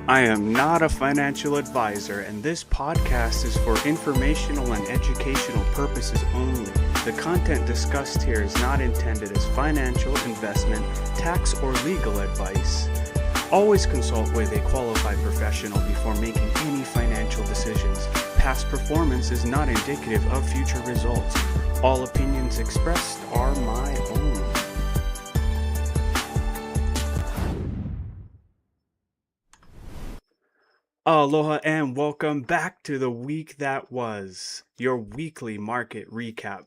I am not a financial advisor, and this podcast is for informational and educational purposes only. The content discussed here is not intended as financial, investment, tax, or legal advice. Always consult with a qualified professional before making any financial decisions. Past performance is not indicative of future results. All opinions expressed are my own. Aloha and welcome back to the week that was, your weekly market recap.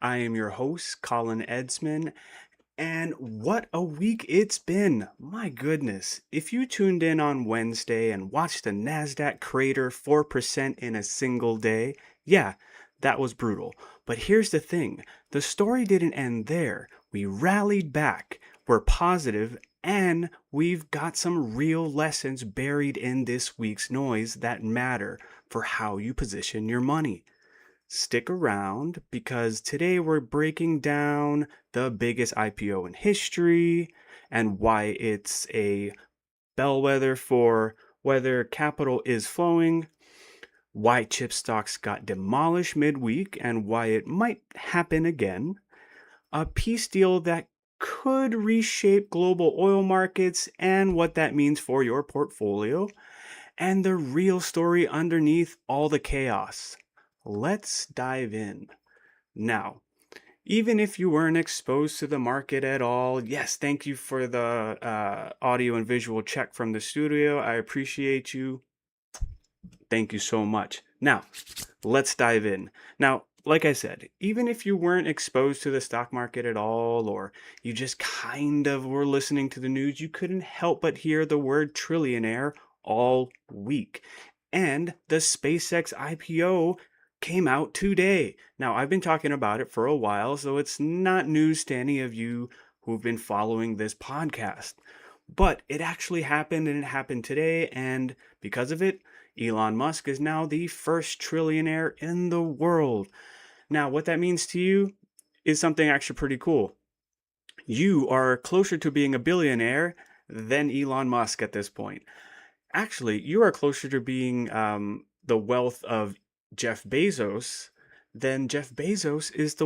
I am your host, Colin Edsman, and what a week it's been. My goodness, if you tuned in on Wednesday and watched the NASDAQ crater 4% in a single day, yeah, that was brutal. But here's the thing, the story didn't end there. We rallied back, we're positive, and we've got some real lessons buried in this week's noise that matter for how you position your money. Stick around because today we're breaking down the biggest IPO in history and why it's a bellwether for whether capital is flowing, why chip stocks got demolished midweek and why it might happen again, a peace deal that could reshape global oil markets and what that means for your portfolio, and the real story underneath all the chaos. Let's dive in. Now, even if you weren't exposed to the market at all, yes, thank you for the audio and visual check from the studio. I appreciate you. Thank you so much. Now, let's dive in. Now, like I said, even if you weren't exposed to the stock market at all, or you just kind of were listening to the news, you couldn't help but hear the word trillionaire all week. And the SpaceX IPO came out today. Now, I've been talking about it for a while, so it's not news to any of you who've been following this podcast. But it actually happened, and it happened today, and because of it, Elon Musk is now the first trillionaire in the world. Now, what that means to you is something actually pretty cool. You are closer to being a billionaire than Elon Musk at this point. Actually, you are closer to being the wealth of Jeff Bezos than Jeff Bezos is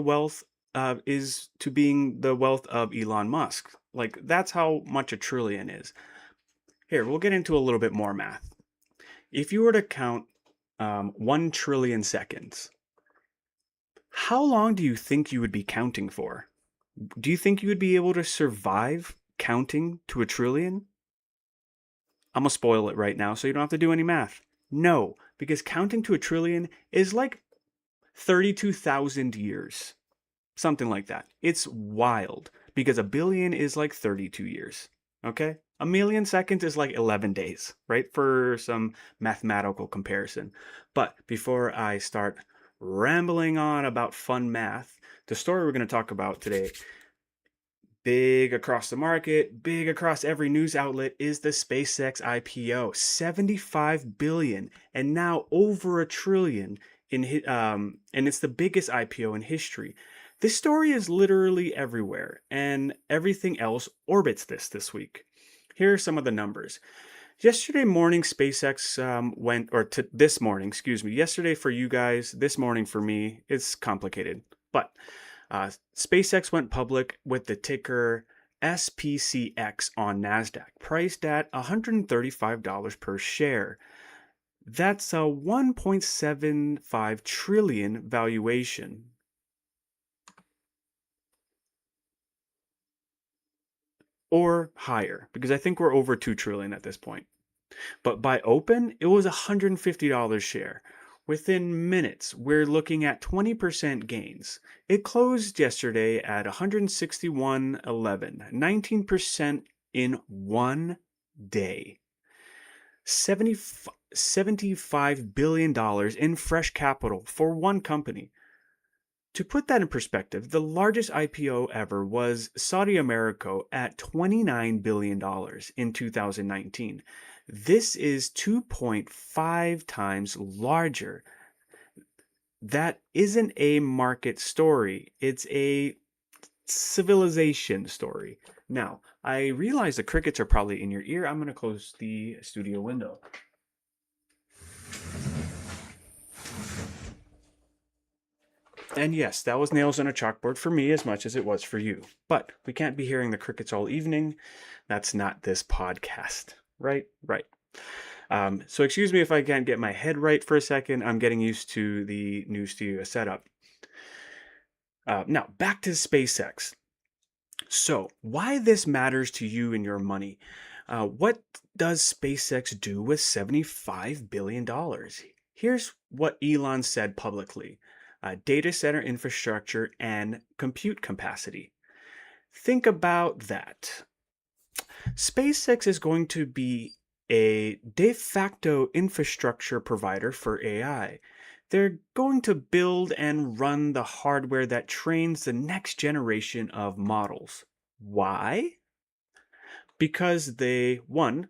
to being the wealth of Elon Musk. Like, that's how much a trillion is. Here, we'll get into a little bit more math. If you were to count 1 trillion seconds, how long do you think you would be counting for? Do you think you would be able to survive counting to a trillion? I'm gonna spoil it right now so you don't have to do any math. No, because counting to a trillion is like 32,000 years. Something like that. It's wild because a billion is like 32 years. Okay? A million seconds is like 11 days, right? For some mathematical comparison. But before I start rambling on about fun math, the story we're going to talk about today, big across the market, big across every news outlet, is the SpaceX IPO. 75 billion and now over a trillion and it's the biggest IPO in history. This story is literally everywhere, and everything else orbits this week. Here are some of the numbers. Yesterday morning, SpaceX this morning, excuse me. Yesterday for you guys, this morning for me, it's complicated. But SpaceX went public with the ticker SPCX on NASDAQ, priced at $135 per share. That's a 1.75 trillion valuation. Or higher, because I think we're over 2 trillion at this point. But by open, it was $150 share. Within minutes, we're looking at 20% gains. It closed yesterday at 161.11, 19% in one day. $75 billion in fresh capital for one company. To put that in perspective, the largest IPO ever was Saudi Aramco at $29 billion in 2019. This is 2.5 times larger. That isn't a market story. It's a civilization story. Now, I realize the crickets are probably in your ear. I'm going to close the studio window. And yes, that was nails on a chalkboard for me as much as it was for you. But we can't be hearing the crickets all evening. That's not this podcast. Right? Right. So excuse me if I can't get my head right for a second. I'm getting used to the new studio setup. Now, back to SpaceX. So, why this matters to you and your money? What does SpaceX do with $75 billion? Here's what Elon said publicly: data center infrastructure and compute capacity. Think about that. SpaceX is going to be a de facto infrastructure provider for AI. They're going to build and run the hardware that trains the next generation of models. Why? Because they, one,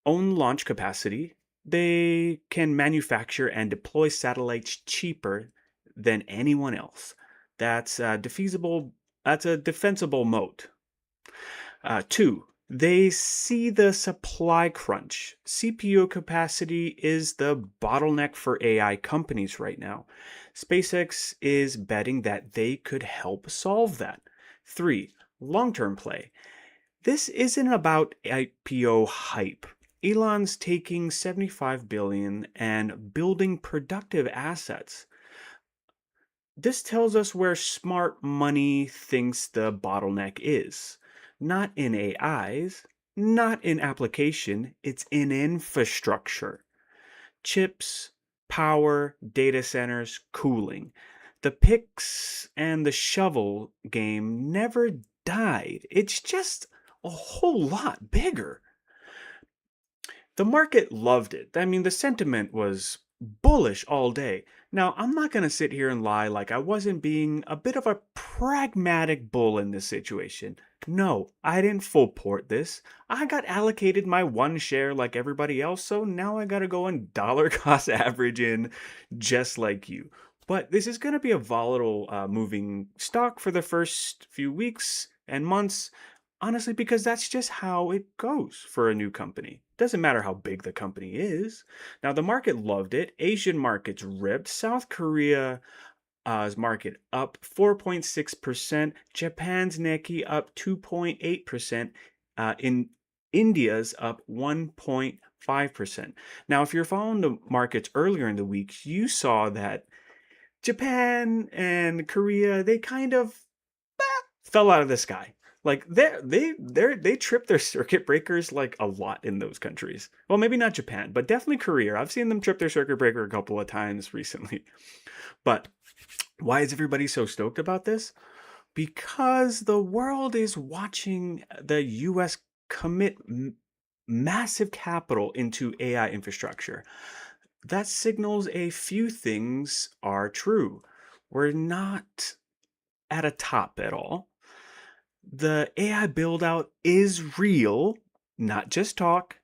own launch capacity. They can manufacture and deploy satellites cheaper than anyone else. That's That's a defensible moat. Two, they see the supply crunch. CPU capacity is the bottleneck for AI companies right now. SpaceX is betting that they could help solve that. Three, long-term play. This isn't about IPO hype. Elon's taking $75 billion and building productive assets. This tells us where smart money thinks the bottleneck is. Not in AIs, not in application, it's in infrastructure. Chips, power, data centers, cooling. The picks and the shovel game never died. It's just a whole lot bigger. The market loved it. I mean, the sentiment was bullish all day. Now, I'm not going to sit here and lie like I wasn't being a bit of a pragmatic bull in this situation. No, I didn't full port this. I got allocated my one share like everybody else, so now I got to go and dollar cost average in just like you. But this is going to be a volatile moving stock for the first few weeks and months. Honestly, because that's just how it goes for a new company. Doesn't matter how big the company is. Now, the market loved it. Asian markets ripped. South Korea's market up 4.6%. Japan's Nikkei up 2.8%. In India's up 1.5%. Now, if you're following the markets earlier in the week, you saw that Japan and Korea, they kind of fell out of the sky. Like they tripped their circuit breakers like a lot in those countries. Well, maybe not Japan, but definitely Korea. I've seen them trip their circuit breaker a couple of times recently. But why is everybody so stoked about this? Because the world is watching the US commit massive capital into AI infrastructure. That signals a few things are true. We're not at a top at all. The AI build out is real, not just talk.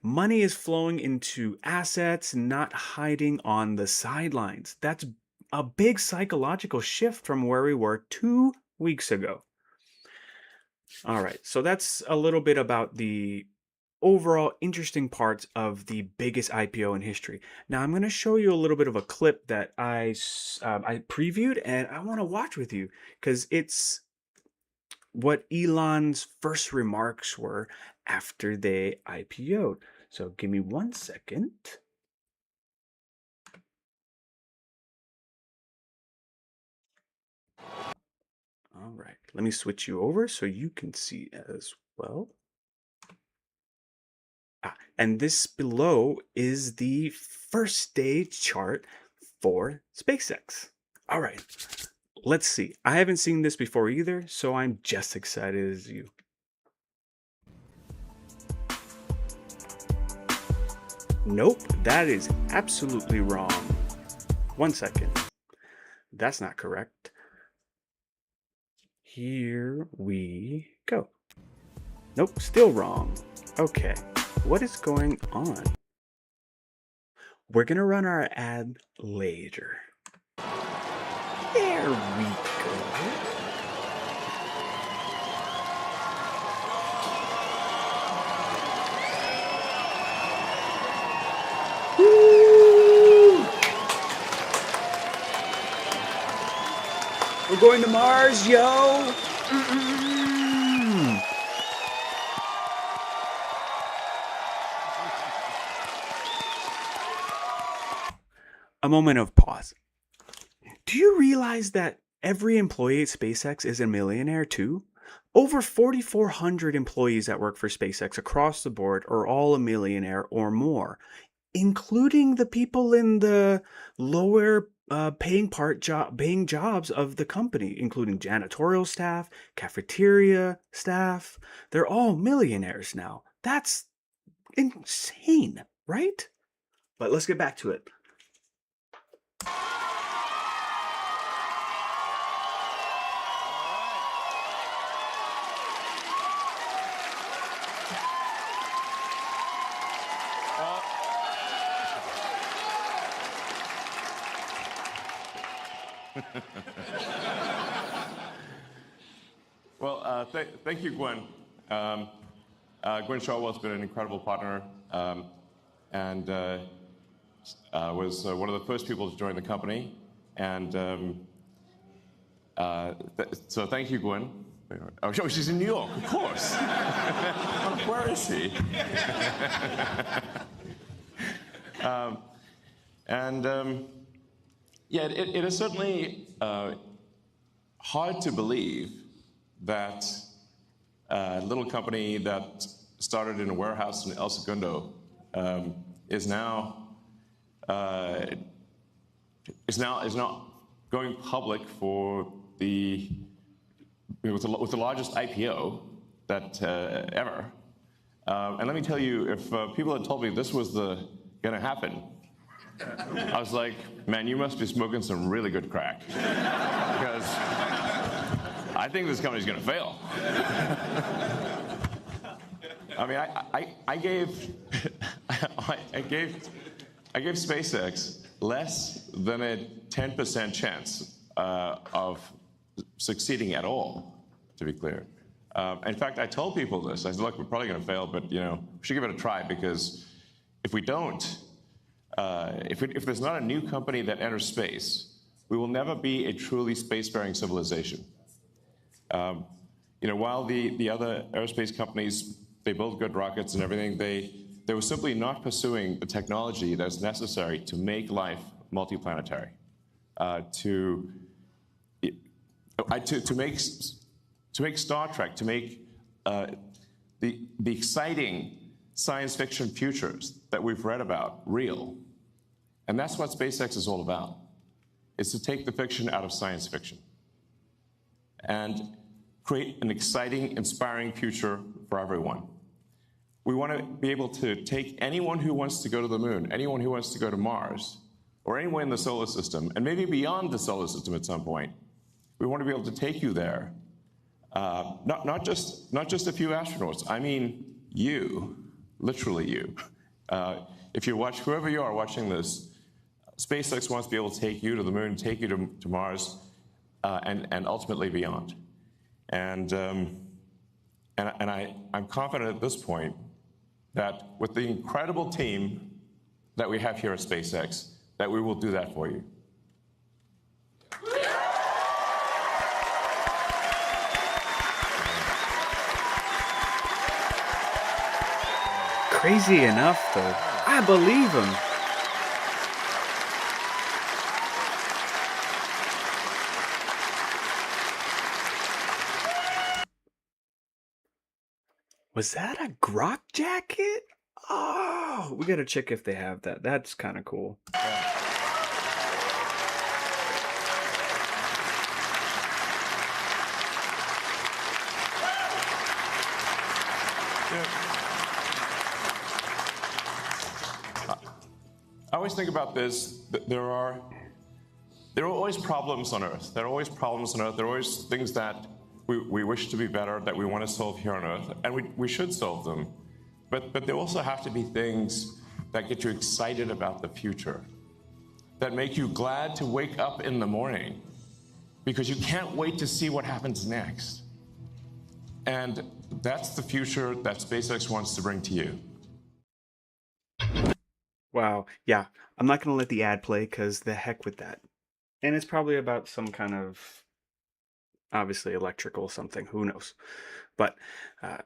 Money is flowing into assets, not hiding on the sidelines. That's a big psychological shift from where we were 2 weeks ago. All right, so that's a little bit about the overall interesting parts of the biggest IPO in history. Now I'm going to show you a little bit of a clip that I previewed, and I want to watch with you because it's what Elon's first remarks were after they IPO'd. So give me 1 second. All right, let me switch you over so you can see as well. And this below is the first day chart for SpaceX. All right, let's see. I haven't seen this before either, so I'm just excited as you. Nope, that is absolutely wrong. 1 second. That's not correct. Here we go. Nope, still wrong. Okay, what is going on? We're gonna run our ad later. There we go. We're going to Mars, yo! Mm-mm. A moment of pause. Do you realize that every employee at SpaceX is a millionaire too? Over 4,400 employees that work for SpaceX across the board are all a millionaire or more, including the people in the lower paying jobs of the company, including janitorial staff, cafeteria staff. They're all millionaires now. That's insane, right? But let's get back to it. Well, thank you, Gwen. Gwen Shotwell's been an incredible partner and was one of the first people to join the company. And so thank you, Gwen. Oh, she's in New York, of course. Where is she? Yeah, it is certainly hard to believe that a little company that started in a warehouse in El Segundo is now going public with the largest IPO that ever. And let me tell you, if people had told me this was going to happen, I was like, man, you must be smoking some really good crack, because I think this company's going to fail. I mean, I gave SpaceX less than a 10% chance of succeeding at all, to be clear. In fact, I told people this. I said, look, we're probably going to fail, but we should give it a try, because if we don't, if there's not a new company that enters space, we will never be a truly spacefaring civilization. While the other aerospace companies, they build good rockets and everything, they were simply not pursuing the technology that's necessary to make life multiplanetary, to make Star Trek, to make the exciting science fiction futures that we've read about real. And that's what SpaceX is all about. It's to take the fiction out of science fiction and create an exciting, inspiring future for everyone. We want to be able to take anyone who wants to go to the moon, anyone who wants to go to Mars, or anyone in the solar system, and maybe beyond the solar system at some point. We want to be able to take you there. Not just a few astronauts. I mean you, literally you. If you watch, whoever you are watching this, SpaceX wants to be able to take you to the moon, take you to Mars, and ultimately beyond. And I'm confident at this point that with the incredible team that we have here at SpaceX, that we will do that for you. Crazy enough, though. I believe him. Was that a Grok jacket? Oh, we gotta check if they have that. That's kind of cool. I always think about this. There are always problems on Earth. There are always problems on Earth. There are always things that we wish to be better, that we want to solve here on Earth, and we should solve them. But there also have to be things that get you excited about the future, that make you glad to wake up in the morning, because you can't wait to see what happens next. And that's the future that SpaceX wants to bring to you. Wow. Yeah, I'm not gonna let the ad play because the heck with that. And it's probably about some kind of Obviously, electrical something, who knows? But uh,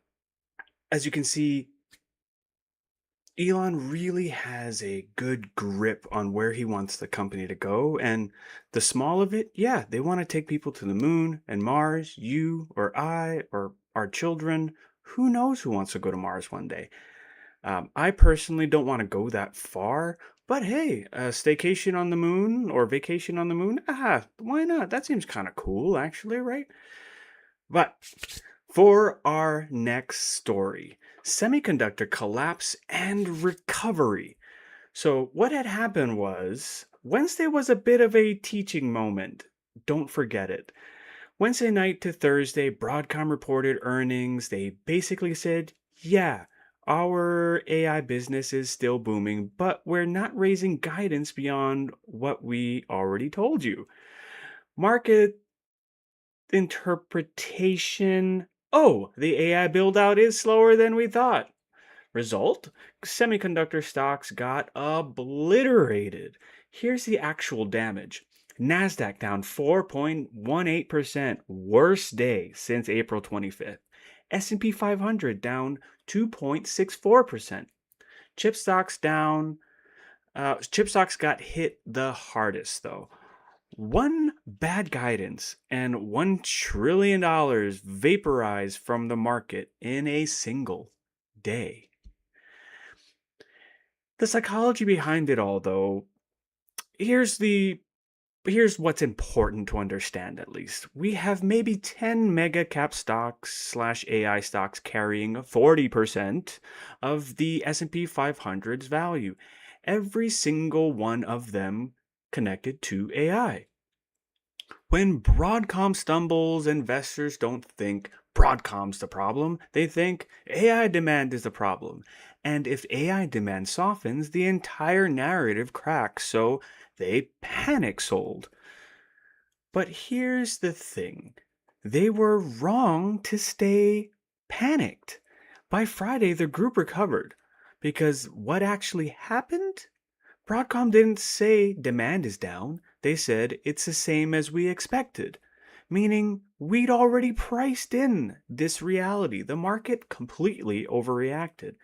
as you can see, Elon really has a good grip on where he wants the company to go. And the small of it, yeah, they want to take people to the moon and Mars, you or I or our children. Who knows who wants to go to Mars one day? I personally don't want to go that far, but hey, a staycation on the moon or vacation on the moon, why not? That seems kind of cool, actually, right? But for our next story, semiconductor collapse and recovery. So, what had happened was Wednesday was a bit of a teaching moment. Don't forget it. Wednesday night to Thursday, Broadcom reported earnings. They basically said, yeah, our AI business is still booming, but we're not raising guidance beyond what we already told you. Market interpretation. Oh, the AI build out is slower than we thought. Result? Semiconductor stocks got obliterated. Here's the actual damage. Nasdaq down 4.18%, worst day since April 25th. S&P 500 down 2.64%. Chip stocks down chip stocks got hit the hardest though. One bad guidance and $1 trillion vaporized from the market in a single day. The psychology behind it all, though, here's the here's what's important to understand at least. We have maybe 10 mega cap stocks slash AI stocks carrying 40% of the S&P 500's value. Every single one of them connected to AI. When Broadcom stumbles, investors don't think Broadcom's the problem. They think AI demand is the problem. And if AI demand softens, the entire narrative cracks, so they panic sold. But here's the thing, they were wrong to stay panicked. By Friday, the group recovered. Because what actually happened? Broadcom didn't say demand is down. They said it's the same as we expected, meaning we'd already priced in this reality. The market completely overreacted.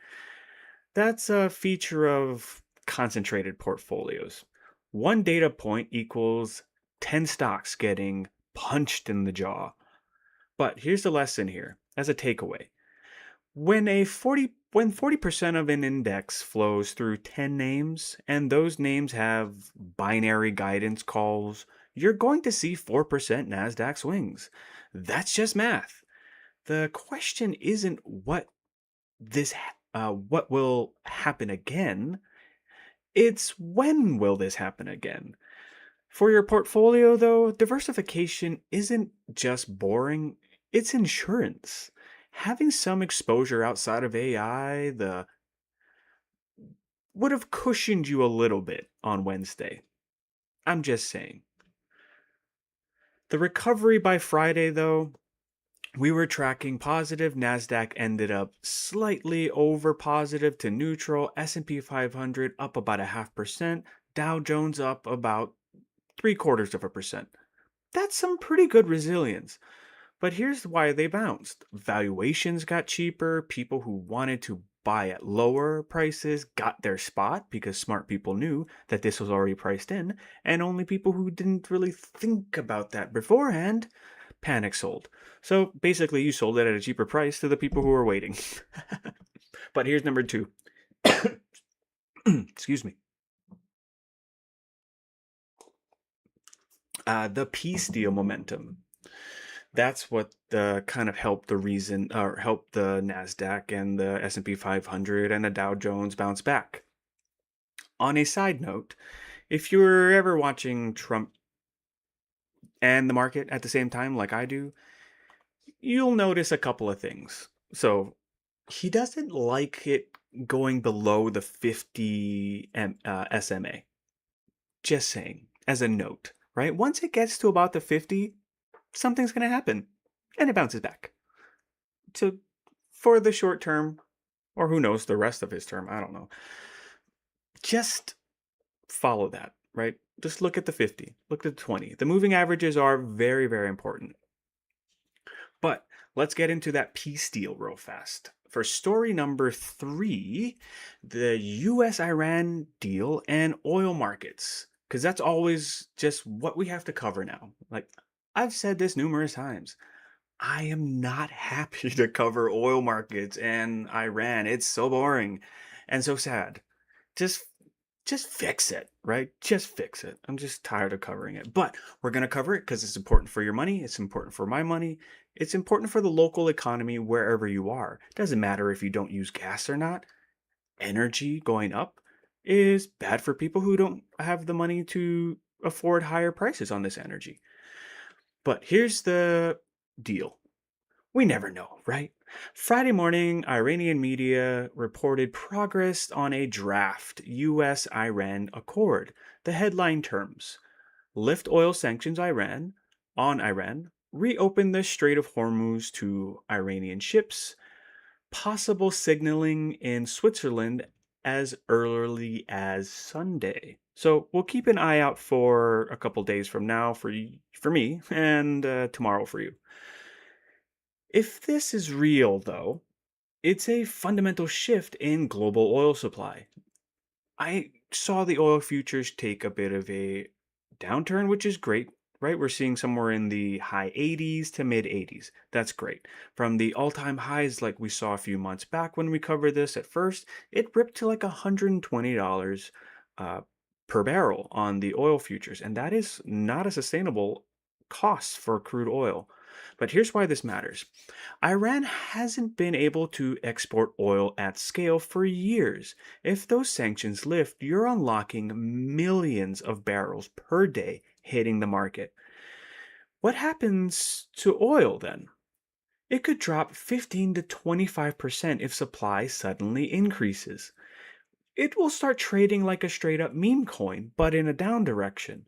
That's a feature of concentrated portfolios. One data point equals 10 stocks getting punched in the jaw. But here's the lesson here as a takeaway. When 40% of an index flows through 10 names and those names have binary guidance calls, you're going to see 4% Nasdaq swings. That's just math. The question isn't what will happen again. It's when will this happen again? For your portfolio, though, diversification isn't just boring, it's insurance. Having some exposure outside of AI the would have cushioned you a little bit on Wednesday. I'm just saying. The recovery by Friday, though, we were tracking positive. Nasdaq ended up slightly over positive to neutral. S&P 500 up about 0.5%. Dow Jones up about 0.75%. That's some pretty good resilience. But here's why they bounced. Valuations got cheaper. People who wanted to buy at lower prices got their spot because smart people knew that this was already priced in. And only people who didn't really think about that beforehand panic sold. So basically, you sold it at a cheaper price to the people who were waiting. But here's number two. Excuse me. The peace deal momentum. That's what kind of helped the reason or helped the Nasdaq and the S&P 500 and the Dow Jones bounce back. On a side note, if you're ever watching Trump and the market at the same time like I do, you'll notice a couple of things. So, he doesn't like it going below the 50 SMA. Just saying, as a note, right? Once it gets to about the 50, something's going to happen and it bounces back. So for the short term, or who knows, the rest of his term, I don't know. Just follow that, right? Just look at the 50, look at the 20. The moving averages are very, very important. let's get into that peace deal real fast. For story number three, the US Iran deal and oil markets. Because that's always just what we have to cover now. Like, I've said this numerous times. I am not happy to cover oil markets and Iran. It's so boring and so sad. Just just fix it, right? Just fix it. I'm just tired of covering it. But we're going to cover it because it's important for your money, it's important for my money, it's important for the local economy wherever you are. Doesn't matter if you don't use gas or not. Energy going up is bad for people who don't have the money to afford higher prices on this energy. But here's the deal. We never know, right? Friday morning, Iranian media reported progress on a draft US Iran accord. The headline terms: lift oil sanctions Iran, reopen the Strait of Hormuz to Iranian ships, possible signaling in Switzerland as early as Sunday. So we'll keep an eye out for a couple days from now for me and tomorrow for you. If this is real, though, it's a fundamental shift in global oil supply. I saw the oil futures take a bit of a downturn, which is great, right? We're seeing somewhere in the high 80s to mid 80s. That's great. From the all time highs like we saw a few months back when we covered this at first, it ripped to like $120 uh, per barrel on the oil futures. And that is not a sustainable cost for crude oil. But here's why this matters. Iran hasn't been able to export oil at scale for years. If those sanctions lift, you're unlocking millions of barrels per day hitting the market. What happens to oil then? It could drop 15 to 25% if supply suddenly increases. It will start trading like a straight up meme coin, but in a down direction.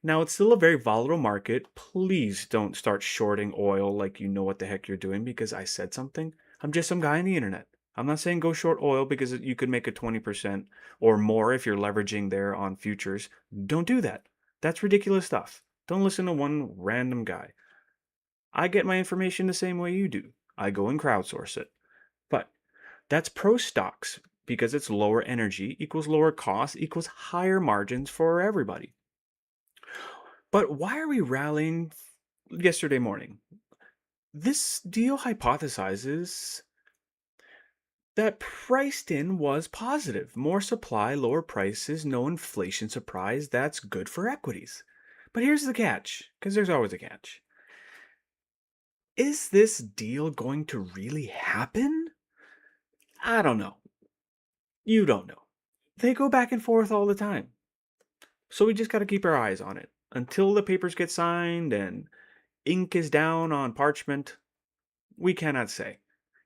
Now, it's still a very volatile market. Please don't start shorting oil like you know what the heck you're doing because I said something. I'm just some guy on the internet. I'm not saying go short oil because you could make a 20% or more if you're leveraging there on futures. Don't do that. That's ridiculous stuff. Don't listen to one random guy. I get my information the same way you do. I go and crowdsource it. But that's pro stocks because it's lower energy equals lower cost equals higher margins for everybody. But why are we rallying yesterday morning? This deal hypothesizes that priced in was positive. More supply, lower prices, no inflation surprise. That's good for equities. But here's the catch, because there's always a catch. Is this deal going to really happen? I don't know. You don't know. They go back and forth all the time. So we just got to keep our eyes on it until the papers get signed and ink is down on parchment. We cannot say.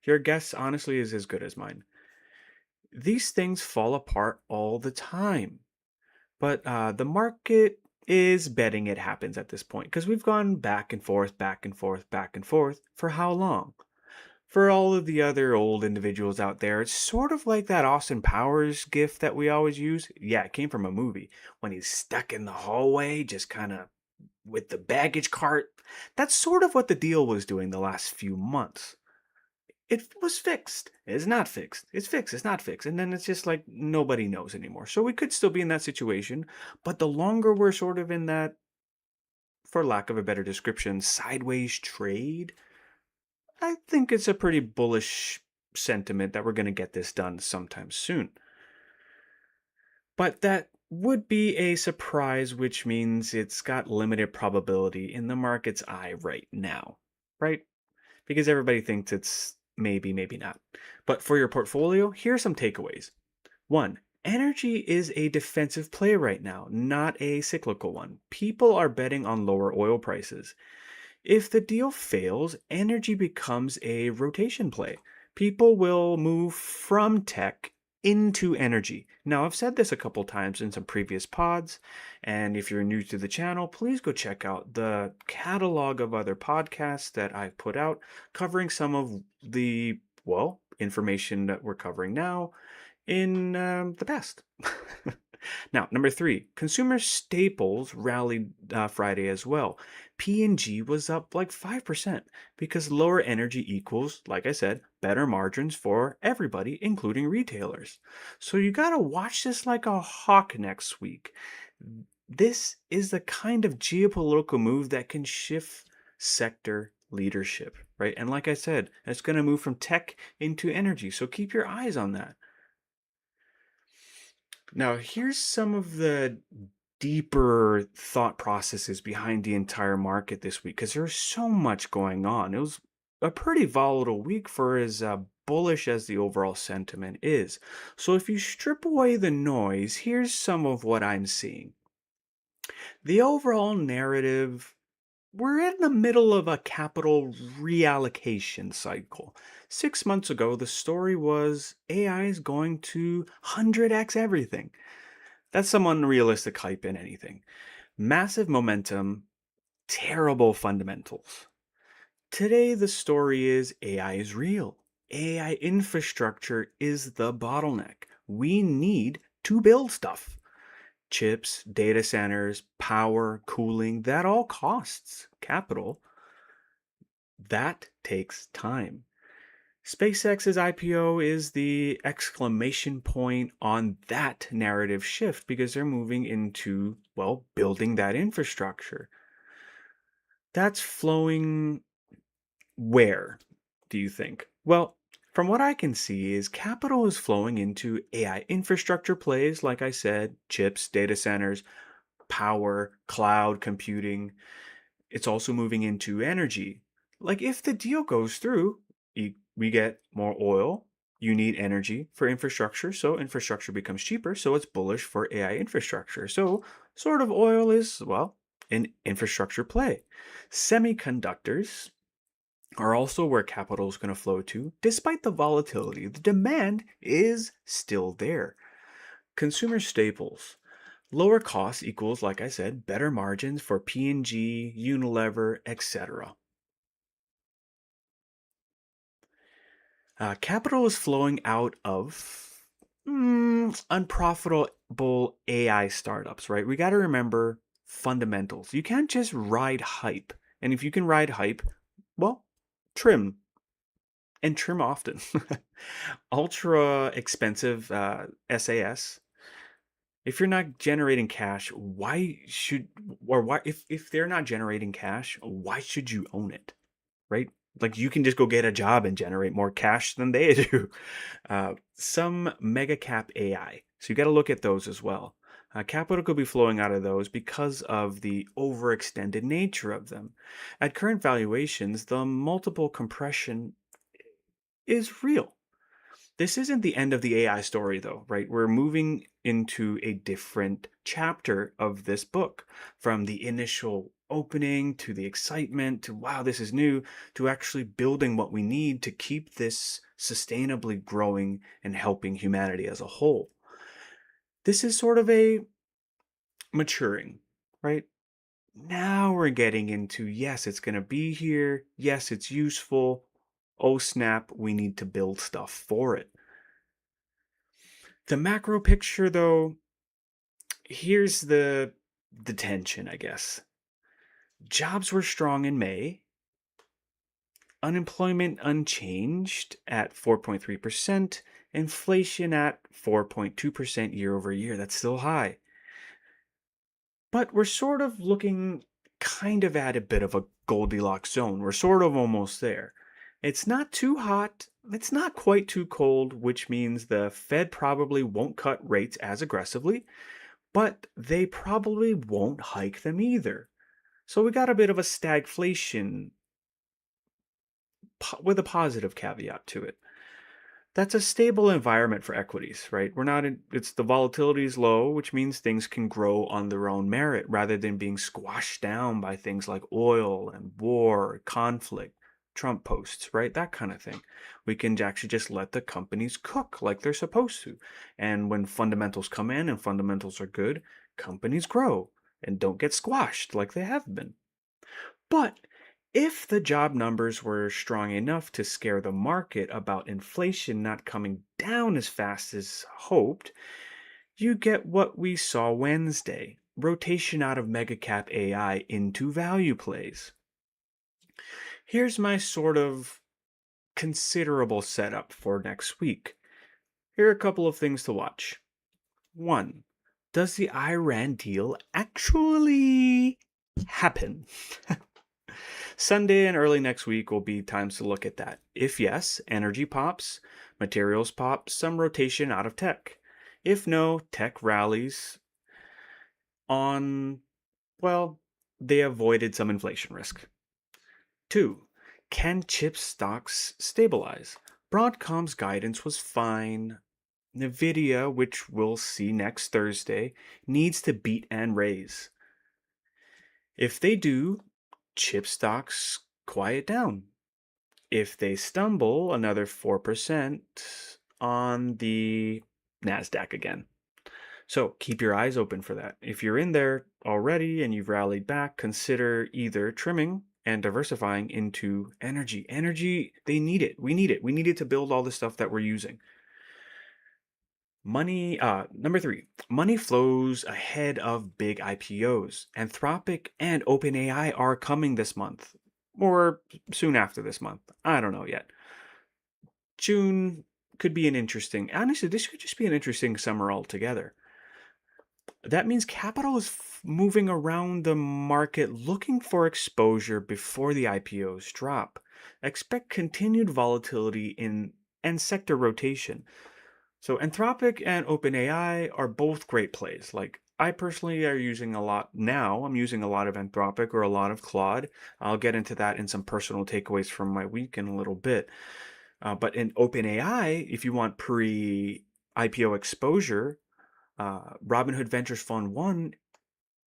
Your guess, honestly, is as good as mine. These things fall apart all the time, but the market is betting it happens at this point because we've gone back and forth, back and forth, back and forth for how long? For all of the other old individuals out there, it's sort of like that Austin Powers gif that we always use. Yeah, it came from a movie when he's stuck in the hallway, just kind of with the baggage cart. That's sort of what the deal was doing the last few months. It was fixed. It's not fixed. It's fixed. It's not fixed. And then it's just like nobody knows anymore. So we could still be in that situation. But the longer we're sort of in that, for lack of a better description, sideways trade, I think it's a pretty bullish sentiment that we're going to get this done sometime soon. But that would be a surprise, which means it's got limited probability in the market's eye right now, right? Because everybody thinks it's maybe, maybe not. But for your portfolio, here are some takeaways. One, energy is a defensive play right now, not a cyclical one. People are betting on lower oil prices. If the deal fails, energy becomes a rotation play. People will move from tech into energy. Now, I've said this a couple times in some previous pods, and if you're new to the channel, please go check out the catalog of other podcasts that I've put out covering some of the, well, information that we're covering now in the past. Now, number three, consumer staples rallied Friday as well. P&G was up like 5% because lower energy equals, like I said, better margins for everybody, including retailers. So you got to watch this like a hawk next week. This is the kind of geopolitical move that can shift sector leadership, right? And like I said, it's going to move from tech into energy. So keep your eyes on that. Now, here's some of the deeper thought processes behind the entire market this week because there's so much going on. It was a pretty volatile week for as bullish as the overall sentiment is. So, if you strip away the noise, here's some of what I'm seeing. The overall narrative, we're in the middle of a capital reallocation cycle. 6 months ago, the story was AI is going to 100x everything. That's some unrealistic hype in anything. Massive momentum, terrible fundamentals. Today, the story is AI is real. AI infrastructure is the bottleneck. We need to build stuff. Chips, data centers, power, cooling, that all costs capital. That takes time. SpaceX's IPO is the exclamation point on that narrative shift because they're moving into, well, building that infrastructure. That's flowing where, do you think? Well, from what I can see is capital is flowing into AI infrastructure plays, like I said, chips, data centers, power, cloud computing. It's also moving into energy. Like if the deal goes through, we get more oil. You need energy for infrastructure, so infrastructure becomes cheaper, so it's bullish for AI infrastructure. So, sort of oil is, well, an infrastructure play. Semiconductors are also where capital is going to flow to. Despite the volatility, the demand is still there. Consumer staples. Lower costs equals, like I said, better margins for P&G, Unilever, etc. Capital is flowing out of unprofitable AI startups, right? We got to remember fundamentals. You can't just ride hype. And if you can ride hype, well, trim and trim often. Ultra expensive SAS. If you're not generating cash, why should or why if they're not generating cash, why should you own it? Right? Like you can just go get a job and generate more cash than they do. Some mega cap AI. So you got to look at those as well. Capital could be flowing out of those because of the overextended nature of them. At current valuations, the multiple compression is real. This isn't the end of the AI story, though, right? We're moving into a different chapter of this book from the initial opening to the excitement to, wow, this is new, to actually building what we need to keep this sustainably growing and helping humanity as a whole. This is sort of a maturing, right? Now we're getting into, yes, it's going to be here. Yes, it's useful. Oh, snap, we need to build stuff for it. The macro picture, though, here's the tension, I guess. Jobs were strong in May. Unemployment unchanged at 4.3%. Inflation at 4.2% year over year. That's still high. But we're sort of looking kind of at a bit of a Goldilocks zone. We're sort of almost there. It's not too hot. It's not quite too cold, which means the Fed probably won't cut rates as aggressively, but they probably won't hike them either. So we got a bit of a stagflation with a positive caveat to it. That's a stable environment for equities, right? We're not in, it's the volatility is low, which means things can grow on their own merit rather than being squashed down by things like oil and war, conflict, Trump posts, right? That kind of thing. We can actually just let the companies cook like they're supposed to. And when fundamentals come in and fundamentals are good, companies grow and don't get squashed like they have been. But if the job numbers were strong enough to scare the market about inflation not coming down as fast as hoped, you get what we saw Wednesday: rotation out of mega cap AI into value plays. Here's my sort of considerable setup for next week. Here are a couple of things to watch. 1. Does the Iran deal actually happen? Sunday and early next week will be times to look at that. If yes, energy pops, materials pop, some rotation out of tech. If no, tech rallies on, well, they avoided some inflation risk. 2. Can chip stocks stabilize? Broadcom's guidance was fine. Nvidia, which we'll see next Thursday, needs to beat and raise. If they do, chip stocks quiet down. If they stumble, another 4% on the NASDAQ again. So keep your eyes open for that. If you're in there already and you've rallied back, consider either trimming and diversifying into energy. Energy, they need it. We need it. We need it to build all the stuff that we're using. Number 3, money flows ahead of big IPOs. Anthropic and OpenAI are coming this month, or soon after this month. I don't know yet. June could be honestly, this could just be an interesting summer altogether. That means capital is moving around the market looking for exposure before the IPOs drop. Expect continued volatility and sector rotation. So Anthropic and OpenAI are both great plays. Like I personally are using a lot now. I'm using a lot of Anthropic or a lot of Claude. I'll get into that in some personal takeaways from my week in a little bit. But in OpenAI, if you want pre-IPO exposure, Robinhood Ventures Fund 1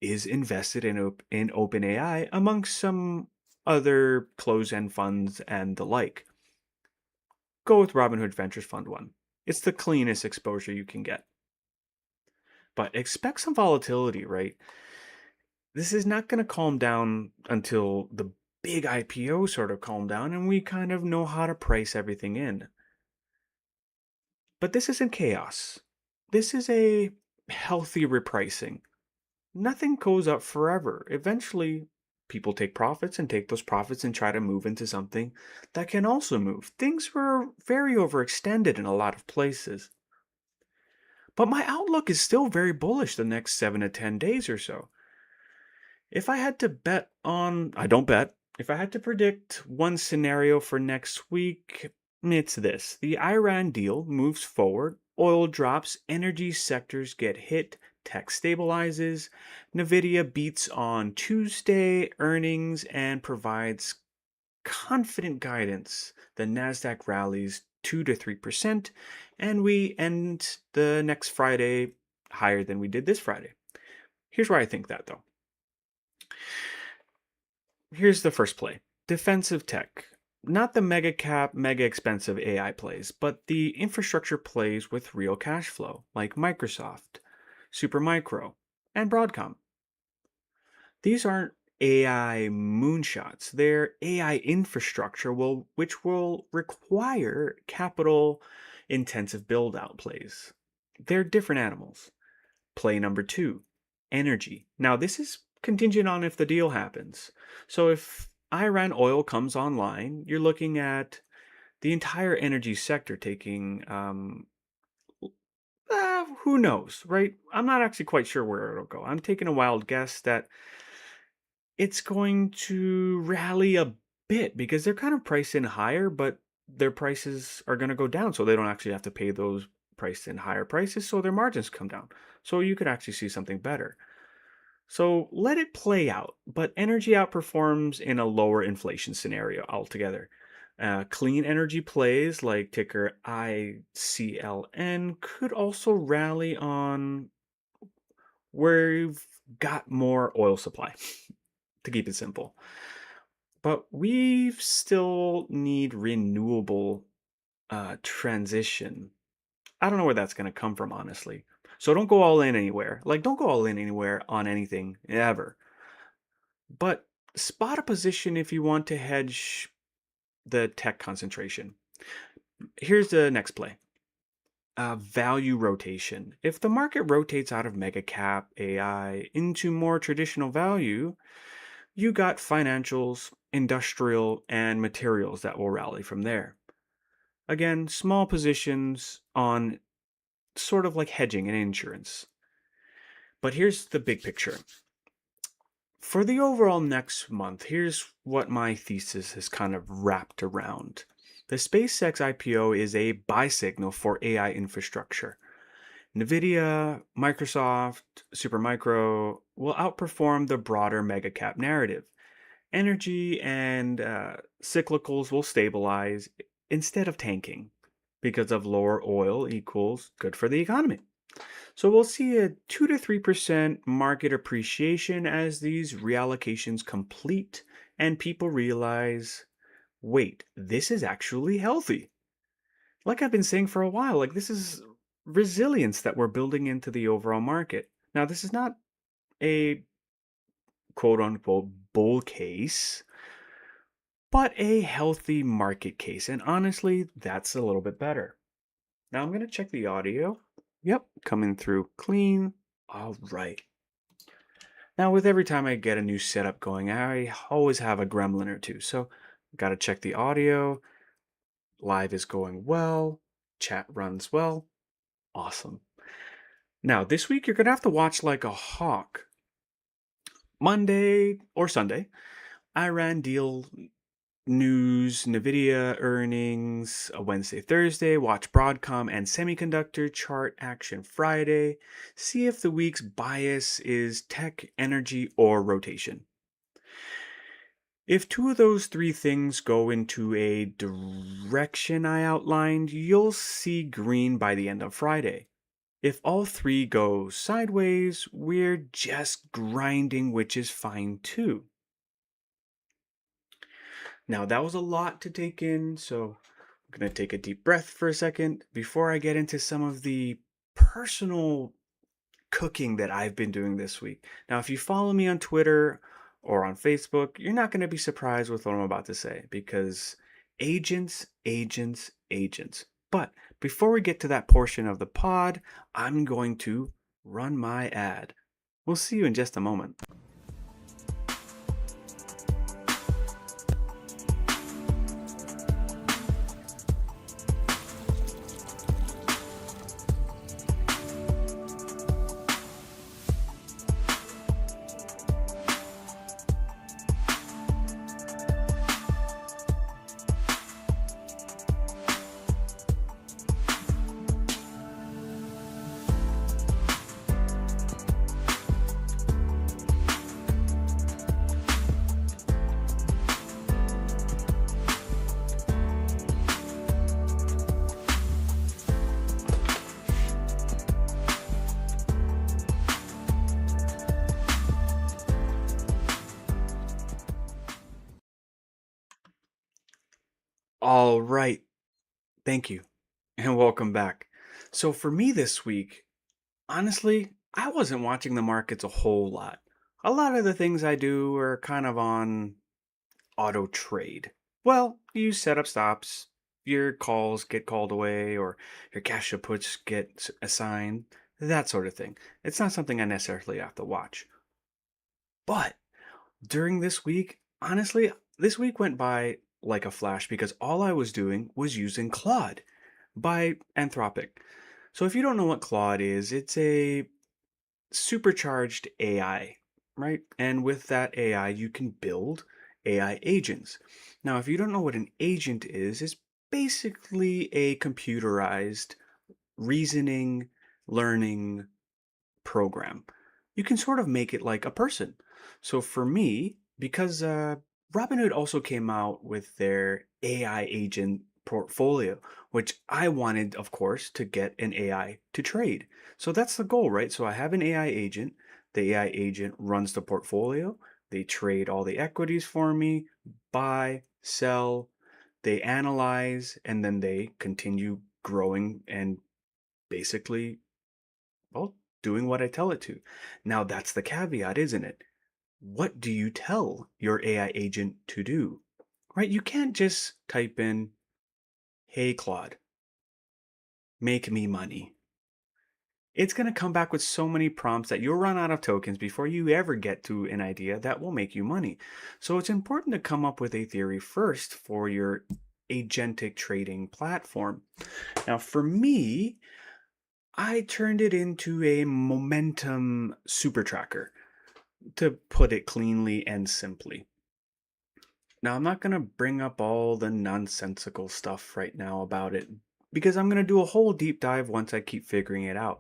is invested in OpenAI amongst some other closed-end funds and the like. Go with Robinhood Ventures Fund 1. It's the cleanest exposure you can get. But expect some volatility, right? This is not going to calm down until the big IPO sort of calm down and we kind of know how to price everything in. But this isn't chaos. This is a healthy repricing. Nothing goes up forever. Eventually, people take profits and take those profits and try to move into something that can also move. Things were very overextended in a lot of places. But my outlook is still very bullish the next 7 to 10 days or so. If I had to bet on, I don't bet. If I had to predict one scenario for next week, it's this. The Iran deal moves forward, oil drops, energy sectors get hit, tech stabilizes, Nvidia beats on Tuesday earnings and provides confident guidance. The Nasdaq rallies 2 to 3%, and we end the next Friday higher than we did this Friday. Here's why I think that though. Here's the first play: defensive tech. Not the mega cap, mega expensive AI plays, but the infrastructure plays with real cash flow, like Microsoft, Supermicro, and Broadcom. These aren't AI moonshots. They're AI infrastructure which will require capital intensive build out plays. They're different animals. Play number 2, energy. Now, this is contingent on if the deal happens. So if Iran oil comes online, you're looking at the entire energy sector taking, who knows, right? I'm not actually quite sure where it'll go. I'm taking a wild guess that it's going to rally a bit because they're kind of priced in higher, but their prices are going to go down. So they don't actually have to pay those priced in higher prices. So their margins come down. So you could actually see something better. So let it play out, but energy outperforms in a lower inflation scenario altogether. Clean energy plays like ticker ICLN could also rally on where you've got more oil supply, to keep it simple. But we still need renewable transition. I don't know where that's going to come from, honestly. So don't go all in anywhere. Like, don't go all in anywhere on anything ever. But spot a position if you want to hedge the tech concentration. Here's the next play: Value rotation. If the market rotates out of mega cap AI into more traditional value, you got financials, industrial, and materials that will rally from there. Again, small positions on sort of like hedging and insurance. But here's the big picture. For the overall next month, here's what my thesis has kind of wrapped around. The SpaceX IPO is a buy signal for AI infrastructure. NVIDIA, Microsoft, Supermicro will outperform the broader mega cap narrative. Energy and cyclicals will stabilize instead of tanking because of lower oil equals good for the economy. So we'll see a 2 to 3% market appreciation as these reallocations complete and people realize, wait, this is actually healthy. Like I've been saying for a while, like this is resilience that we're building into the overall market. Now, this is not a quote unquote bull case, but a healthy market case. And honestly, that's a little bit better. Now I'm going to check the audio. Yep, coming through clean. All right. Now, with every time I get a new setup going, I always have a gremlin or two. So, got to check the audio. Live is going well. Chat runs well. Awesome. Now, this week you're going to have to watch like a hawk. Monday or Sunday, Iran deal news, Nvidia earnings, a Wednesday, Thursday, watch Broadcom and semiconductor chart action Friday. See if the week's bias is tech, energy, or rotation. If two of those three things go into a direction I outlined, you'll see green by the end of Friday. If all three go sideways, we're just grinding, which is fine too. Now, that was a lot to take in, so I'm going to take a deep breath for a second before I get into some of the personal cooking that I've been doing this week. Now, if you follow me on Twitter or on Facebook, you're not going to be surprised with what I'm about to say because agents, agents, agents. But before we get to that portion of the pod, I'm going to run my ad. We'll see you in just a moment. All right. Thank you. And welcome back. So, for me this week, honestly, I wasn't watching the markets a whole lot. A lot of the things I do are kind of on auto trade. Well, you set up stops, your calls get called away, or your cash to puts get assigned, that sort of thing. It's not something I necessarily have to watch. But during this week, honestly, this week went by like a flash because all I was doing was using Claude by Anthropic. So if you don't know what Claude is, it's a supercharged AI, right? And with that AI, you can build AI agents. Now, if you don't know what an agent is, it's basically a computerized reasoning, learning program. You can sort of make it like a person. So for me, because Robinhood also came out with their AI agent portfolio, which I wanted, of course, to get an AI to trade. So that's the goal, right? So I have an AI agent. The AI agent runs the portfolio. They trade all the equities for me, buy, sell, they analyze, and then they continue growing and basically, well, doing what I tell it to. Now, that's the caveat, isn't it? What do you tell your AI agent to do? Right? You can't just type in, hey, Claude, make me money. It's going to come back with so many prompts that you'll run out of tokens before you ever get to an idea that will make you money. So it's important to come up with a theory first for your agentic trading platform. Now, for me, I turned it into a momentum super tracker, to put it cleanly and simply. Now, I'm not going to bring up all the nonsensical stuff right now about it because I'm going to do a whole deep dive once I keep figuring it out.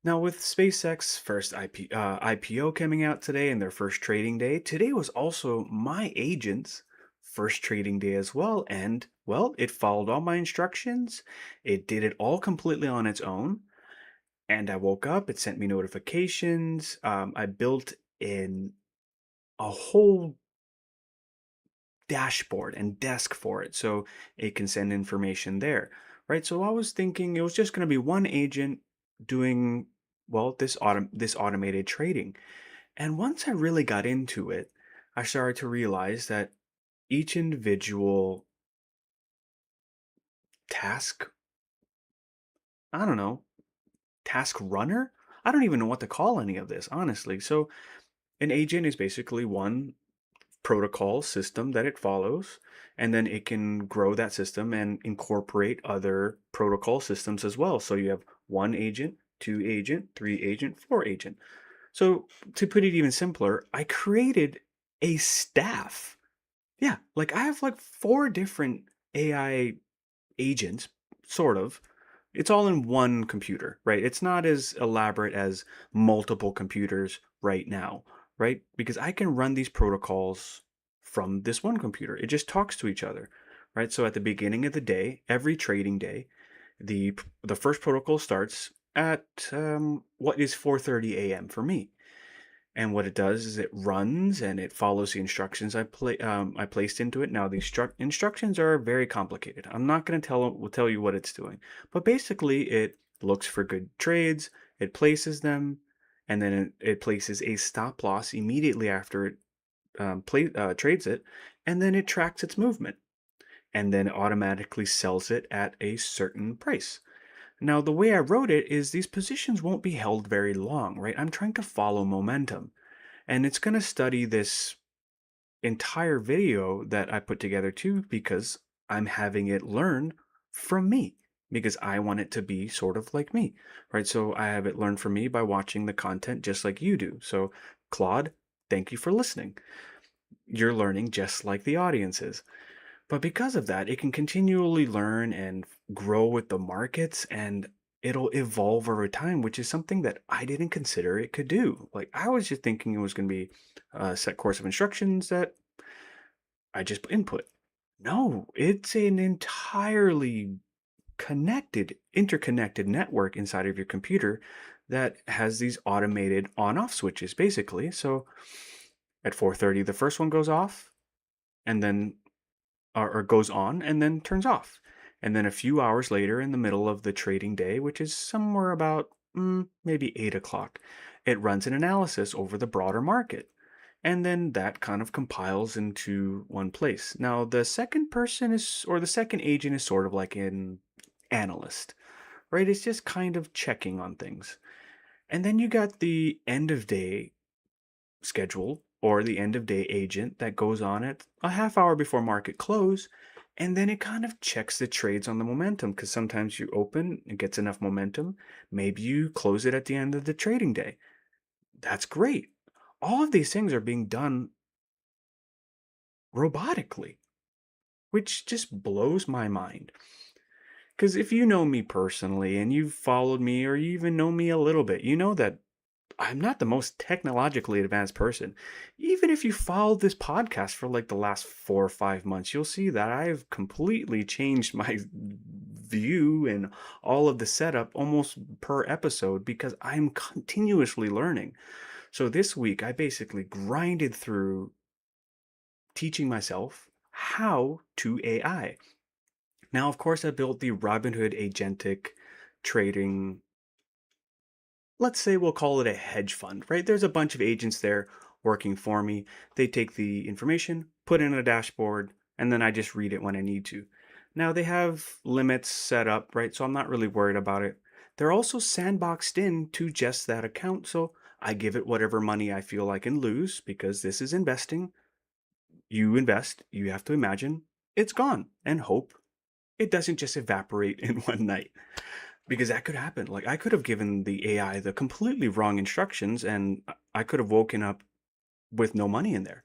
Now, with SpaceX first IPO coming out today and their first trading day, today was also my agent's first trading day as well. And, well, it followed all my instructions. It did it all completely on its own. And I woke up, it sent me notifications. I built in a whole dashboard and desk for it so it can send information there, right? So I was thinking it was just going to be one agent doing, well, this automated trading. And once I really got into it, I started to realize that each individual task, I don't know, task runner, I don't even know what to call any of this, honestly. So an agent is basically one protocol system that it follows, and then it can grow that system and incorporate other protocol systems as well. So you have one agent, two agent, three agent, four agent. So to put it even simpler, I created a staff. Yeah, like I have like four different AI agents, sort of. It's all in one computer, right? It's not as elaborate as multiple computers right now, right? Because I can run these protocols from this one computer. It just talks to each other, right? So at the beginning of the day, every trading day, the first protocol starts at what is 4:30 a.m. for me. And what it does is it runs and it follows the instructions I placed into it. Now the instructions are very complicated. I'm not going to tell you what it's doing, but basically it looks for good trades, it places them, and then it places a stop loss immediately after it trades it, and then it tracks its movement, and then automatically sells it at a certain price. Now, the way I wrote it is these positions won't be held very long, right? I'm trying to follow momentum. And it's going to study this entire video that I put together too, because I'm having it learn from me, because I want it to be sort of like me, right? So I have it learn from me by watching the content just like you do. So, Claude, thank you for listening. You're learning just like the audience is. But because of that, it can continually learn and grow with the markets, and it'll evolve over time, which is something that I didn't consider it could do. Like I was just thinking it was going to be a set course of instructions that I just input. No, it's an entirely interconnected network inside of your computer that has these automated on-off switches, basically. So at 4:30, the first one goes off, and then or goes on and then turns off. And then a few hours later, in the middle of the trading day, which is somewhere about maybe 8 o'clock, it runs an analysis over the broader market. And then that kind of compiles into one place. Now, the second person is, or the second agent is sort of like an analyst, right? It's just kind of checking on things. And then you got the end of day schedule or the end of day agent that goes on at a half hour before market close, and then it kind of checks the trades on the momentum, because sometimes you open, it gets enough momentum, maybe you close it at the end of the trading day. That's great. All of these things are being done robotically, which just blows my mind. Because if you know me personally and you've followed me or you even know me a little bit, you know that I'm not the most technologically advanced person. Even if you followed this podcast for like the last 4 or 5 months, you'll see that I've completely changed my view and all of the setup almost per episode because I'm continuously learning. So this week, I basically grinded through teaching myself how to AI. Now, of course, I built the Robinhood agentic trading, let's say we'll call it a hedge fund, right? There's a bunch of agents there working for me. They take the information, put it in a dashboard, and then I just read it when I need to. Now they have limits set up, right? So I'm not really worried about it. They're also sandboxed in to just that account, so I give it whatever money I feel I can lose because this is investing. You invest, you have to imagine it's gone and hope it doesn't just evaporate in one night because that could happen. Like I could have given the AI the completely wrong instructions and I could have woken up with no money in there.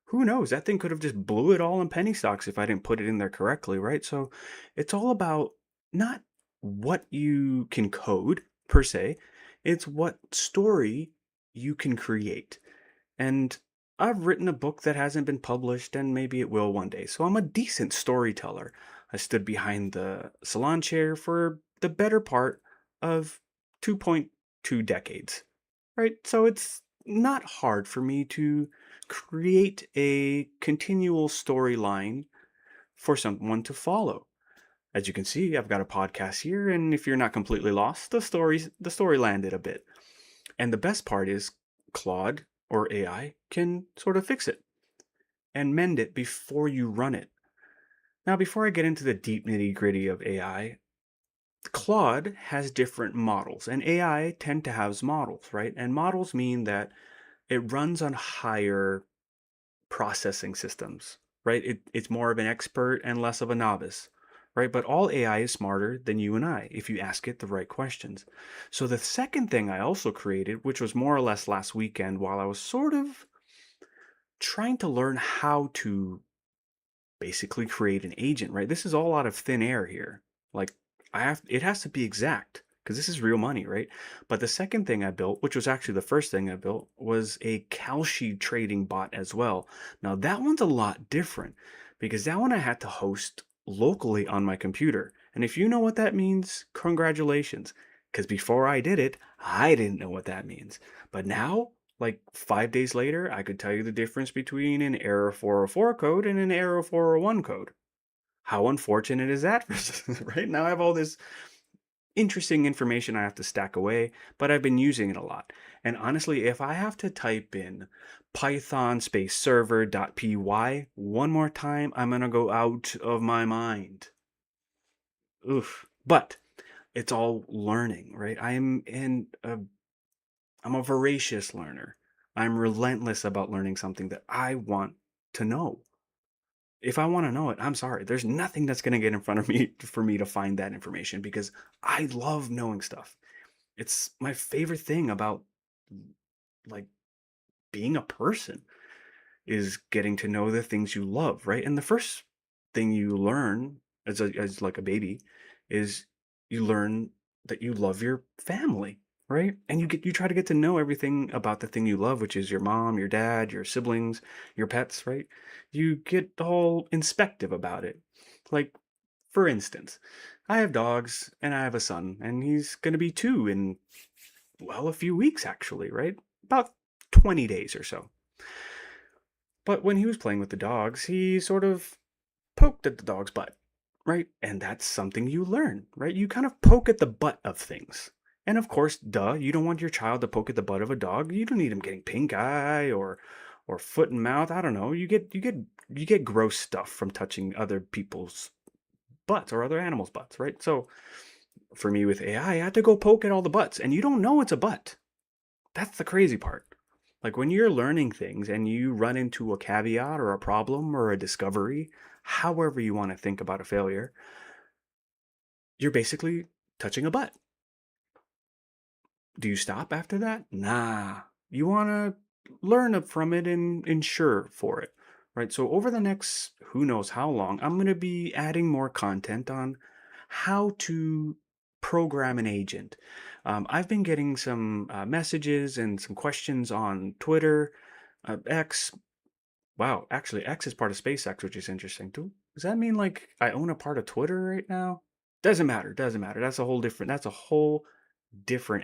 Who knows? That thing could have just blew it all in penny stocks if I didn't put it in there correctly, right? So it's all about not what you can code per se, it's what story you can create. And I've written a book that hasn't been published, and maybe it will one day. So I'm a decent storyteller. I stood behind the salon chair for the better part of 2.2 decades, right? So it's not hard for me to create a continual storyline for someone to follow. As you can see, I've got a podcast here, and if you're not completely lost, the story landed a bit. And the best part is Claude or AI can sort of fix it and mend it before you run it. Now, before I get into the deep nitty gritty of AI, Claude has different models, and AI tend to have models, right? And models mean that it runs on higher processing systems, right? It's more of an expert and less of a novice, right? But all AI is smarter than you and I if you ask it the right questions. So the second thing I also created, which was more or less last weekend while I was sort of trying to learn how to basically create an agent, right? This is all out of thin air here. Like it has to be exact because this is real money, right? But the second thing I built, which was actually the first thing I built, was a Kalshi trading bot as well. Now that one's a lot different because that one I had to host locally on my computer. And if you know what that means, congratulations. Because before I did it, I didn't know what that means. But now like 5 days later, I could tell you the difference between an error 404 code and an error 401 code. How unfortunate is that? Right now, I have all this interesting information I have to stack away, but I've been using it a lot. And honestly, if I have to type in python space server.py one more time, I'm going to go out of my mind. Oof. But it's all learning, right? I'm a voracious learner. I'm relentless about learning something that I want to know. If I want to know it, I'm sorry. There's nothing that's going to get in front of me for me to find that information because I love knowing stuff. It's my favorite thing about like being a person is getting to know the things you love, right? And the first thing you learn as like a baby is you learn that you love your family, right? And you try to get to know everything about the thing you love, which is your mom, your dad, your siblings, your pets, right? You get all inspective about it. Like for instance, I have dogs and I have a son and he's going to be 2 in well, a few weeks actually, right? About 20 days or so. But when he was playing with the dogs, he sort of poked at the dog's butt, right? And that's something you learn, right? You kind of poke at the butt of things. And of course, duh, you don't want your child to poke at the butt of a dog. You don't need him getting pink eye or foot and mouth. I don't know. You get gross stuff from touching other people's butts or other animals' butts, right? So for me with AI, I had to go poke at all the butts, and you don't know it's a butt. That's the crazy part. Like when you're learning things and you run into a caveat or a problem or a discovery, however you want to think about a failure, you're basically touching a butt. Do you stop after that? Nah. You want to learn from it and ensure for it, right? So over the next who knows how long, I'm going to be adding more content on how to program an agent. I've been getting some messages and some questions on Twitter, X. Wow, actually, X is part of SpaceX, which is interesting too. Does that mean like I own a part of Twitter right now? Doesn't matter. Doesn't matter. That's a whole different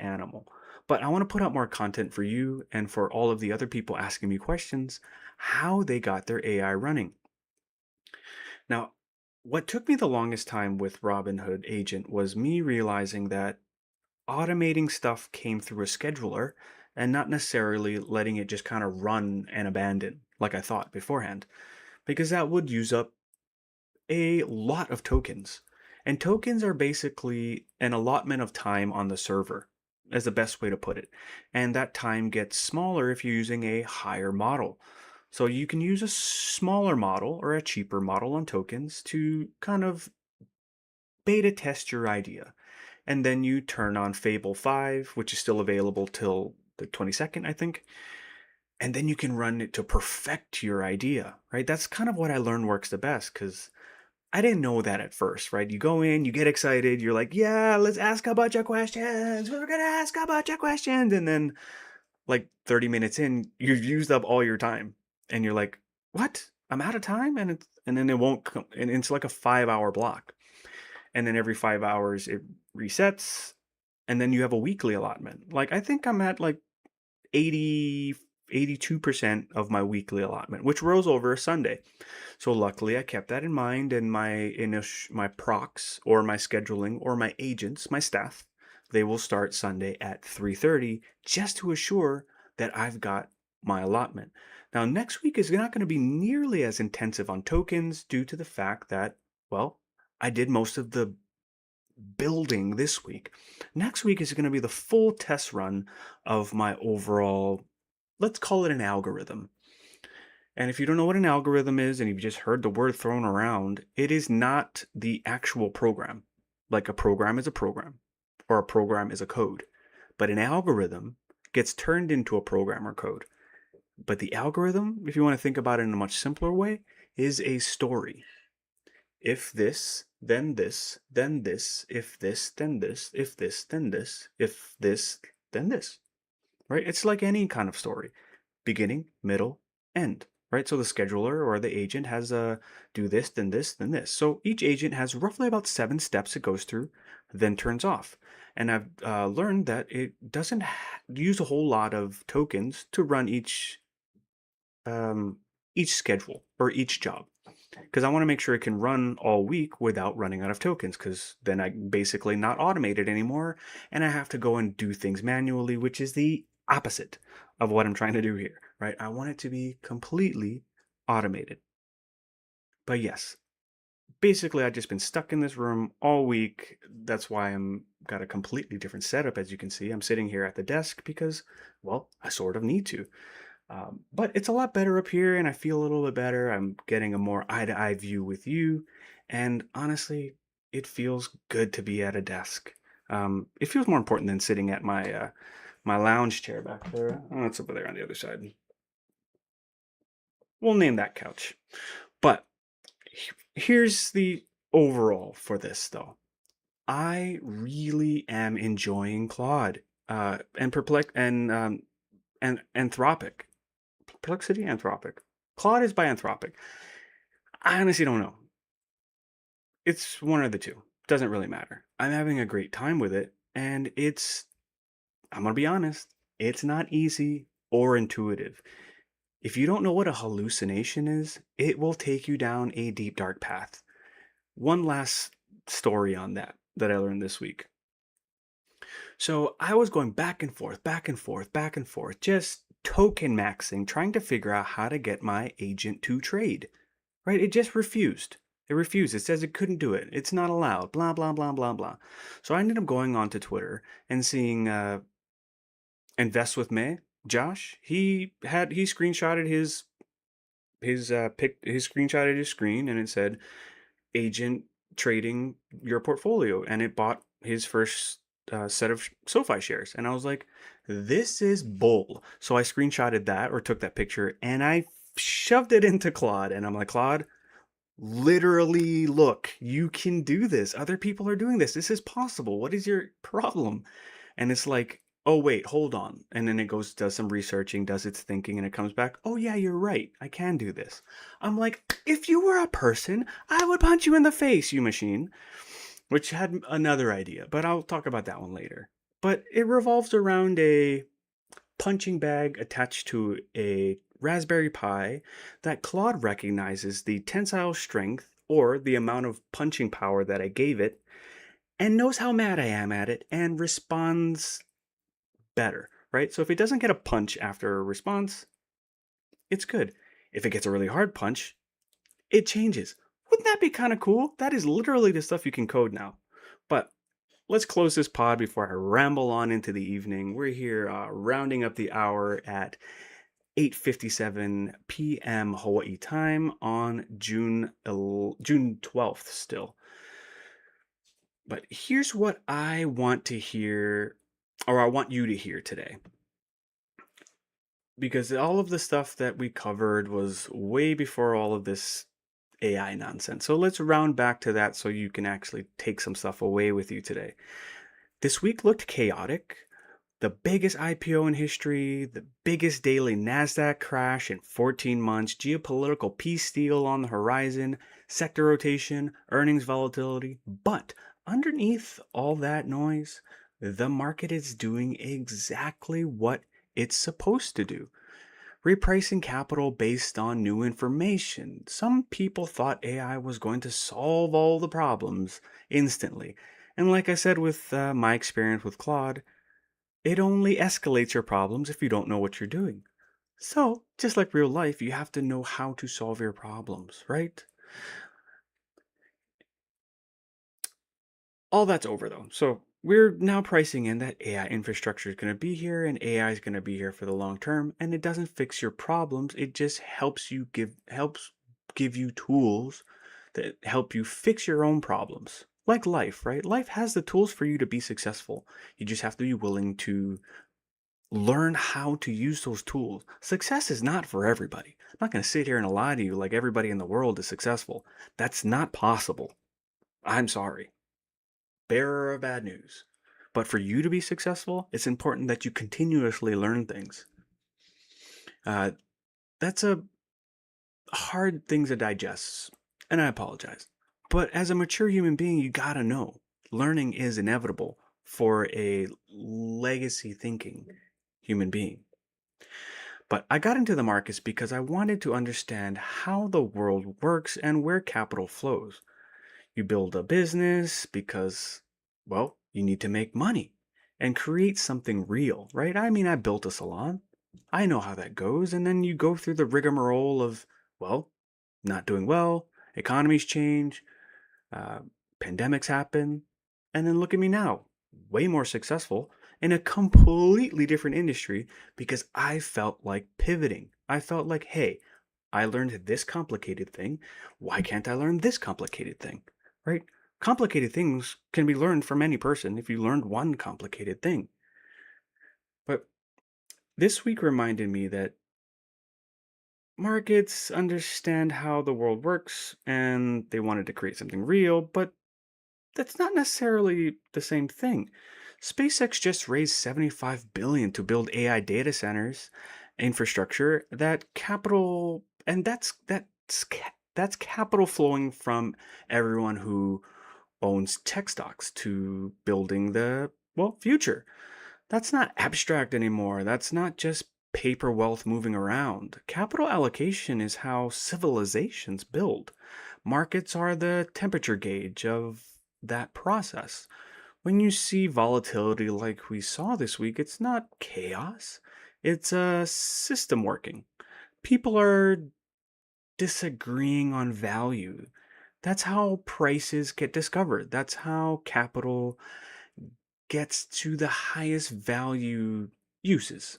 animal. But I want to put out more content for you and for all of the other people asking me questions, how they got their AI running. Now, what took me the longest time with Robinhood Agent was me realizing that automating stuff came through a scheduler and not necessarily letting it just kind of run and abandon like I thought beforehand, because that would use up a lot of tokens. And tokens are basically an allotment of time on the server, as the best way to put it. And that time gets smaller if you're using a higher model. So you can use a smaller model or a cheaper model on tokens to kind of beta test your idea. And then you turn on Fable 5, which is still available till the 22nd, I think. And then you can run it to perfect your idea, right? That's kind of what I learned works the best because I didn't know that at first, right? You go in, you get excited, you're like, yeah, let's ask a bunch of questions. We're going to ask a bunch of questions. And then, like 30 minutes in, you've used up all your time. And you're like, what? I'm out of time? And then it won't come. And it's like a 5 hour block. And then every 5 hours, it resets. And then you have a weekly allotment. Like, I think I'm at like 80, 82% of my weekly allotment, which rolls over a Sunday. So luckily I kept that in mind and my procs or my scheduling or my agents, my staff, they will start Sunday at 3:30 just to assure that I've got my allotment. Now next week is not going to be nearly as intensive on tokens due to the fact that, well, I did most of the building this week. Next week is going to be the full test run of my overall, let's call it an algorithm. And if you don't know what an algorithm is and you've just heard the word thrown around, it is not the actual program. Like a program is a program, or a program is a code. But an algorithm gets turned into a program or code. But the algorithm, if you want to think about it in a much simpler way, is a story. If this, then this, then this, if this, then this, if this, then this, if this, then this. Right? It's like any kind of story. Beginning, middle, end. Right? So the scheduler or the agent has a do this, then this, then this. So each agent has roughly about 7 steps it goes through, then turns off. And I've learned that it doesn't use a whole lot of tokens to run each schedule or each job because I want to make sure it can run all week without running out of tokens because then I basically not automate it anymore and I have to go and do things manually, which is the opposite of what I'm trying to do here, right? I want it to be completely automated. But yes, basically I've just been stuck in this room all week. That's why I'm got a completely different setup. As you can see, I'm sitting here at the desk because, well, I sort of need to. But it's a lot better up here, and I feel a little bit better. I'm getting a more eye-to-eye view with you, and honestly, it feels good to be at a desk. It feels more important than sitting at my lounge chair back there. Oh, it's over there on the other side. We'll name that couch. But here's the overall for this, though. I really am enjoying Claude and Anthropic. Perplexity, Anthropic. Claude is by Anthropic. I honestly don't know. It's one of the two. Doesn't really matter. I'm having a great time with it, and I'm gonna be honest, it's not easy or intuitive. If you don't know what a hallucination is, it will take you down a deep, dark path. One last story on that I learned this week. So I was going back and forth, back and forth, back and forth, just token maxing, trying to figure out how to get my agent to trade. Right? It just refused. It refused. It says it couldn't do it. It's not allowed. Blah blah blah blah blah. So I ended up going onto Twitter and seeing Invest with Me. Josh, he screenshotted his screenshotted his screen and it said agent trading your portfolio and it bought his first set of SoFi shares and I was like, this is bull. So I screenshotted that or took that picture and I shoved it into Claude and I'm like, Claude, literally, look, you can do this. Other people are doing this. This is possible. What is your problem? And it's like, oh, wait, hold on. And then it goes, does some researching, does its thinking, and it comes back, oh, yeah, you're right. I can do this. I'm like, if you were a person, I would punch you in the face, you machine. Which had another idea, but I'll talk about that one later. But it revolves around a punching bag attached to a Raspberry Pi that Claude recognizes the tensile strength or the amount of punching power that I gave it and knows how mad I am at it and responds better, right? So if it doesn't get a punch after a response, it's good. If it gets a really hard punch, it changes. Wouldn't that be kind of cool? That is literally the stuff you can code now. But let's close this pod before I ramble on into the evening. We're here rounding up the hour at 8:57 p.m. Hawaii time on June 12th still. But here's what I want to hear, or I want you to hear today. Because all of the stuff that we covered was way before all of this AI nonsense. So let's round back to that so you can actually take some stuff away with you today. This week looked chaotic. The biggest IPO in history, the biggest daily NASDAQ crash in 14 months, geopolitical peace deal on the horizon, sector rotation, earnings volatility. But underneath all that noise, the market is doing exactly what it's supposed to do. Repricing capital based on new information. Some people thought AI was going to solve all the problems instantly. And like I said with my experience with Claude, it only escalates your problems if you don't know what you're doing. So, just like real life, you have to know how to solve your problems, right? All that's over though. So, we're now pricing in that AI infrastructure is going to be here and AI is going to be here for the long term, and it doesn't fix your problems. It just helps give you tools that help you fix your own problems. Like life, right? Life has the tools for you to be successful. You just have to be willing to learn how to use those tools. Success is not for everybody. I'm not going to sit here and lie to you like everybody in the world is successful. That's not possible. I'm sorry. Bearer of bad news. But for you to be successful, it's important that you continuously learn things. Uh, that's a hard thing to digest, and I apologize. But as a mature human being, you gotta know learning is inevitable for a legacy thinking human being. But I got into the markets because I wanted to understand how the world works and where capital flows. You build a business because, well, you need to make money and create something real, right? I mean, I built a salon. I know how that goes. And then you go through the rigmarole of, well, not doing well, economies change, uh, pandemics happen, and then look at me now, way more successful in a completely different industry because I felt like pivoting. I felt like, hey, I learned this complicated thing. Why can't I learn this complicated thing? Right? Complicated things can be learned from any person if you learned one complicated thing. But this week reminded me that markets understand how the world works and they wanted to create something real, but that's not necessarily the same thing. SpaceX just raised 75 billion to build AI data centers infrastructure. That capital and that's capital flowing from everyone who owns tech stocks to building the future. That's not abstract anymore. That's not just paper wealth moving around. Capital allocation is how civilizations build. Markets are the temperature gauge of that process. When you see volatility like we saw this week, it's not chaos, it's a system working. People are disagreeing on value. That's how prices get discovered. That's how capital gets to the highest value uses.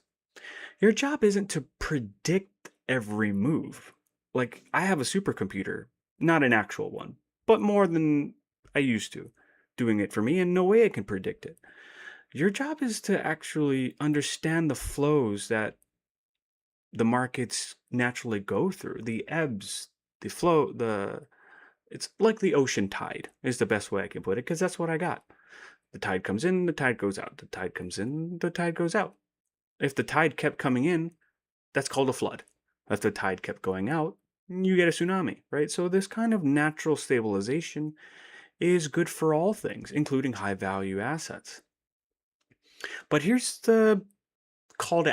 Your job isn't to predict every move. Like, I have a supercomputer, not an actual one, but more than I used to, doing it for me, and no way I can predict it. Your job is to actually understand the flows that the markets naturally go through, the ebbs, the flow, it's like the ocean tide, is the best way I can put it, because that's what I got. The tide comes in, the tide goes out. The tide comes in, the tide goes out. If the tide kept coming in, that's called a flood. If the tide kept going out, you get a tsunami, right? So this kind of natural stabilization is good for all things, including high value assets. But here's the call to